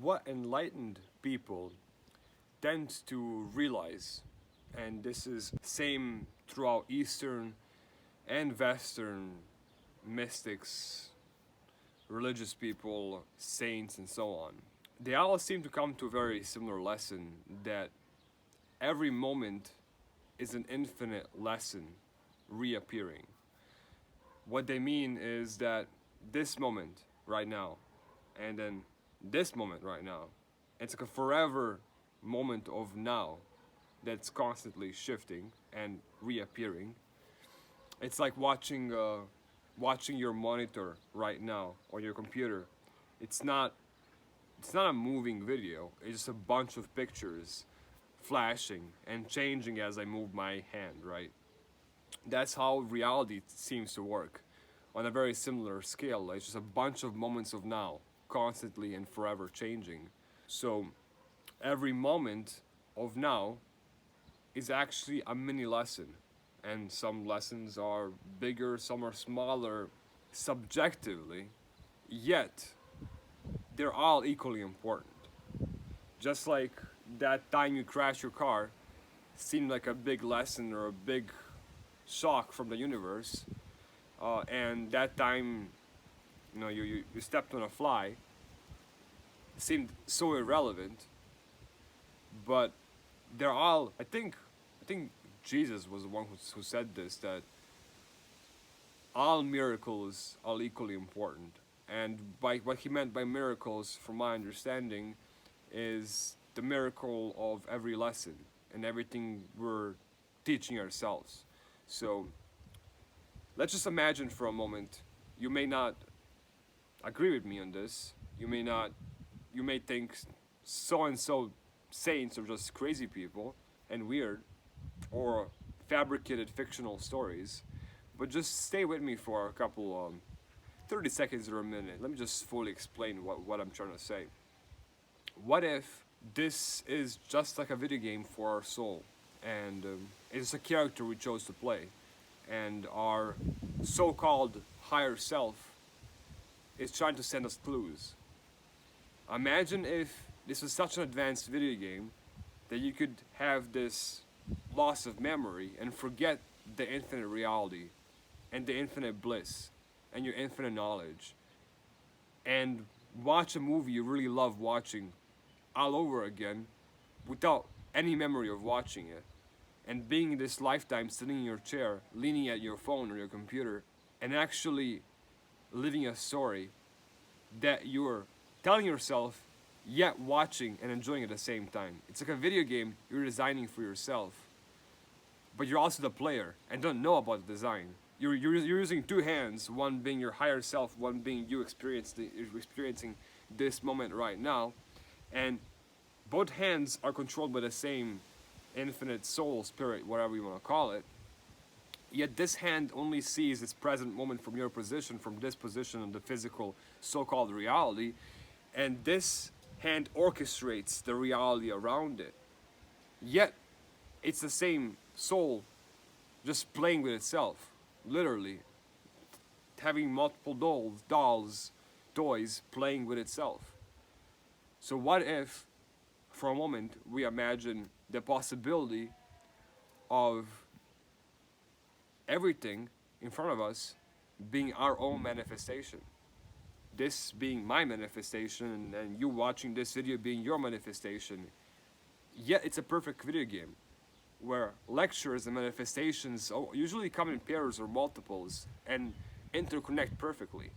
what enlightened people tend to realize, and this is same throughout Eastern and Western mystics, religious people, saints, and so on, they all seem to come to a very similar lesson that every moment is an infinite lesson reappearing. What they mean is that this moment right now, and then this moment right now, it's like a forever moment of now that's constantly shifting and reappearing. It's like watching your monitor right now on your computer. It's not it's not a moving video. It's just a bunch of pictures flashing and changing as I move my hand, right? That's how reality seems to work on a very similar scale. It's just a bunch of moments of now, constantly and forever changing. So every moment of now is actually a mini lesson. And some lessons are bigger, some are smaller subjectively, yet they're all equally important. Just like that time you crash your car seemed like a big lesson or a big shock from the universe, and that time, you stepped on a fly seemed so irrelevant, but they're all. I think Jesus was the one who said this, that all miracles are equally important. And by what he meant by miracles, from my understanding, is the miracle of every lesson and everything we're teaching ourselves. So let's just imagine for a moment, you may not agree with me on this. You may think so and so saints are just crazy people and weird, or fabricated fictional stories. But just stay with me for a couple 30 seconds or a minute. Let me just fully explain what I'm trying to say. What if this is just like a video game for our soul, and it's a character we chose to play, and our so-called higher self is trying to send us clues? Imagine if this was such an advanced video game that you could have this loss of memory and forget the infinite reality and the infinite bliss and your infinite knowledge, and watch a movie you really love watching all over again without any memory of watching it, and being this lifetime sitting in your chair leaning at your phone or your computer and actually living a story that you're telling yourself yet watching and enjoying at the same time. It's like a video game you're designing for yourself, but you're also the player and don't know about the design. You're using two hands, one being your higher self, one being you experiencing this moment right now, and both hands are controlled by the same infinite soul, spirit, whatever you want to call it. Yet this hand only sees its present moment from your position, from this position in the physical so-called reality, and this hand orchestrates the reality around it. Yet it's the same soul just playing with itself, literally having multiple toys playing with itself. So what if for a moment we imagine the possibility of everything in front of us being our own manifestation, this being my manifestation, and you watching this video being your manifestation? Yet it's a perfect video game where lectures and manifestations usually come in pairs or multiples and interconnect perfectly.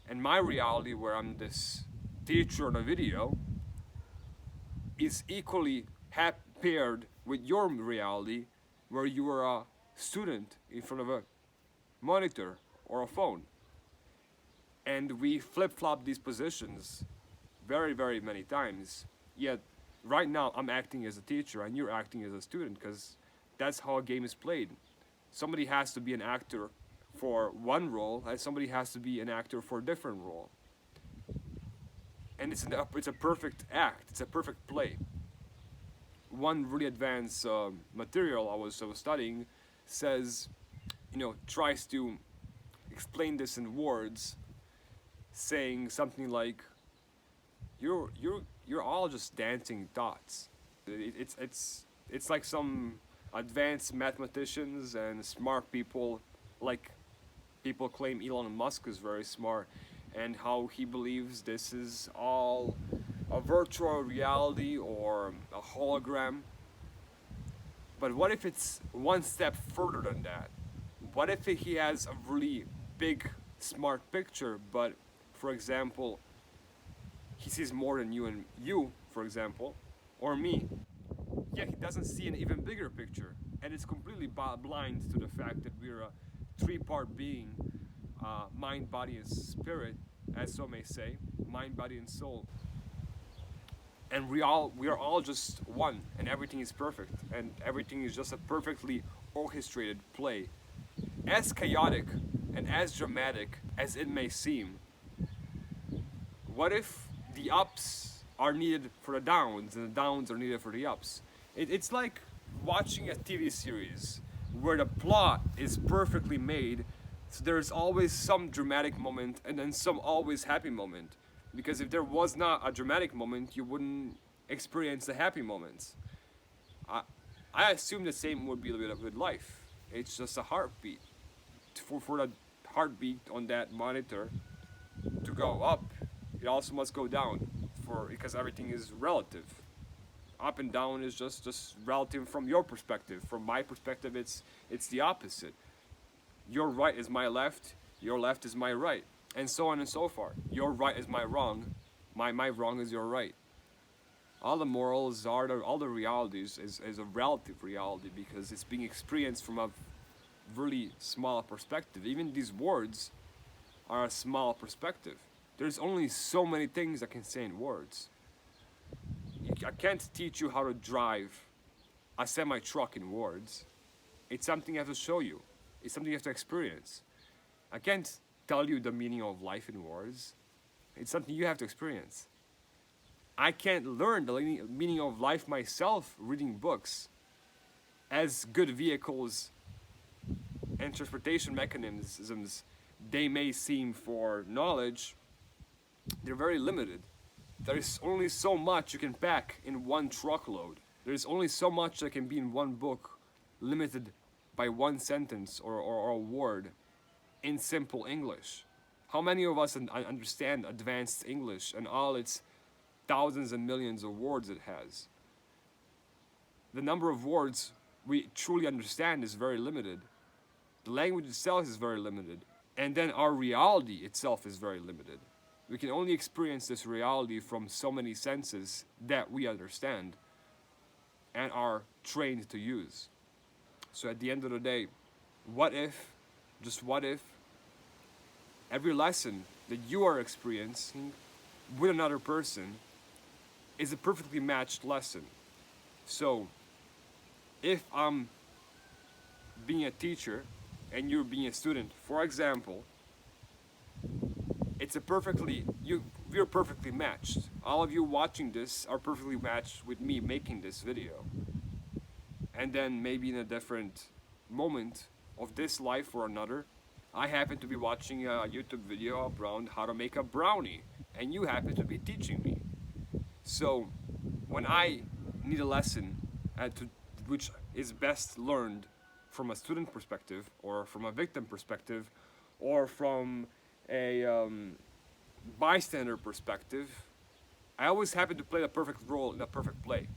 And my reality, where I'm this teacher on a video, is equally paired with your reality, where you are a student in front of a monitor or a phone. And we flip-flop these positions very, very many times. Yet right now I'm acting as a teacher and you're acting as a student, because that's how a game is played. Somebody has to be an actor for one role, and somebody has to be an actor for a different role. And it's a perfect act, it's a perfect play. One really advanced material I was studying says, tries to explain this in words, saying something like, You're all just dancing dots. It's like some advanced mathematicians and smart people, like people claim Elon Musk is very smart, and how he believes this is all a virtual reality or a hologram. But what if it's one step further than that? What if he has a really big, smart picture, but for example, he sees more than you, for example, or me? Yeah, he doesn't see an even bigger picture, and it's completely blind to the fact that we're a three-part being, mind, body, and spirit, as some may say, mind, body, and soul. And we are all just one, and everything is perfect, and everything is just a perfectly orchestrated play. As chaotic and as dramatic as it may seem, what if the ups are needed for the downs and the downs are needed for the ups? It's like watching a TV series where the plot is perfectly made, so there's always some dramatic moment and then some always happy moment. Because if there was not a dramatic moment, you wouldn't experience the happy moments. I, I assume the same would be with life. It's just a heartbeat. For the heartbeat on that monitor to go up, it also must go down because everything is relative. Up and down is just relative from your perspective. From my perspective, it's the opposite. Your right is my left, your left is my right, and so on and so forth. Your right is my wrong, my wrong is your right. All the morals all the realities is a relative reality because it's being experienced from a really small perspective. Even these words are a small perspective. There's only so many things I can say in words. I can't teach you how to drive a semi truck in words. It's something I have to show you. It's something you have to experience. I can't tell you the meaning of life in words. It's something you have to experience. I can't learn the meaning of life myself reading books. As good vehicles and transportation mechanisms they may seem for knowledge, they're very limited. There is only so much you can pack in one truckload. There is only so much that can be in one book, limited by one sentence or a word in simple English. How many of us understand advanced English and all its thousands and millions of words it has? The number of words we truly understand is very limited. The language itself is very limited. And then our reality itself is very limited. We can only experience this reality from so many senses that we understand and are trained to use. So at the end of the day, what if, just what if, every lesson that you are experiencing with another person is a perfectly matched lesson? So if I'm being a teacher and you're being a student, for example, it's a perfectly we're perfectly matched. All of you watching this are perfectly matched with me making this video. And then maybe in a different moment of this life or another, I happen to be watching a YouTube video around how to make a brownie, and you happen to be teaching me. So when I need a lesson which is best learned from a student perspective or from a victim perspective or from a bystander perspective, I always happen to play the perfect role in a perfect play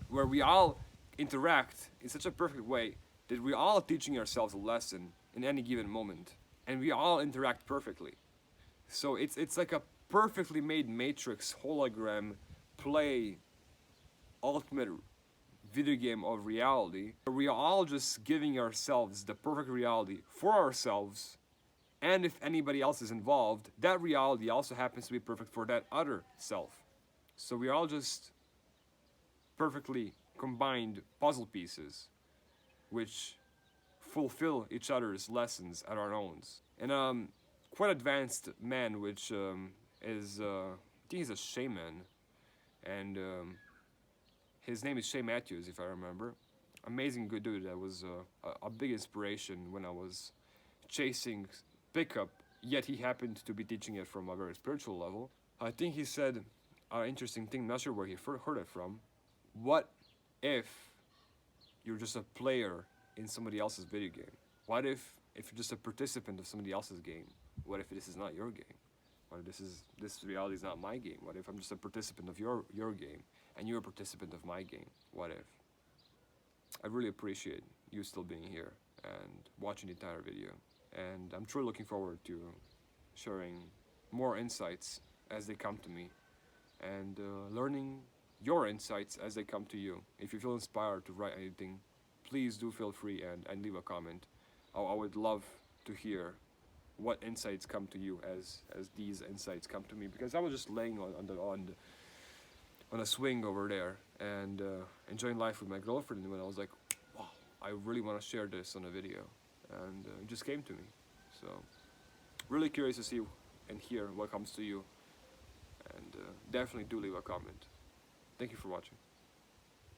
where we all interact in such a perfect way that we all teaching ourselves a lesson in any given moment and we all interact perfectly. So it's like a perfectly made matrix hologram play ultimate video game of reality where we are all just giving ourselves the perfect reality for ourselves, and if anybody else is involved, that reality also happens to be perfect for that other self. So we are all just perfectly combined puzzle pieces which fulfill each other's lessons at our own. And quite advanced man which is I think he's a shaman, and his name is Shay Matthews, if I remember. Amazing good dude. That was a big inspiration when I was chasing pickup, yet he happened to be teaching it from a very spiritual level. I think he said an interesting thing, not sure where he heard it from. What if you're just a player in somebody else's video game? What if you're just a participant of somebody else's game? What if this is not your game? What if this reality is not my game? What if I'm just a participant of your game and you're a participant of my game? What if? I really appreciate you still being here and watching the entire video. And I'm truly looking forward to sharing more insights as they come to me and learning your insights as they come to you. If you feel inspired to write anything, please do feel free and leave a comment. I would love to hear what insights come to you as these insights come to me, because I was just laying on a swing over there and enjoying life with my girlfriend, and when I was like, wow, I really want to share this on a video, and it just came to me. So really curious to see and hear what comes to you, and definitely do leave a comment. Thank you for watching.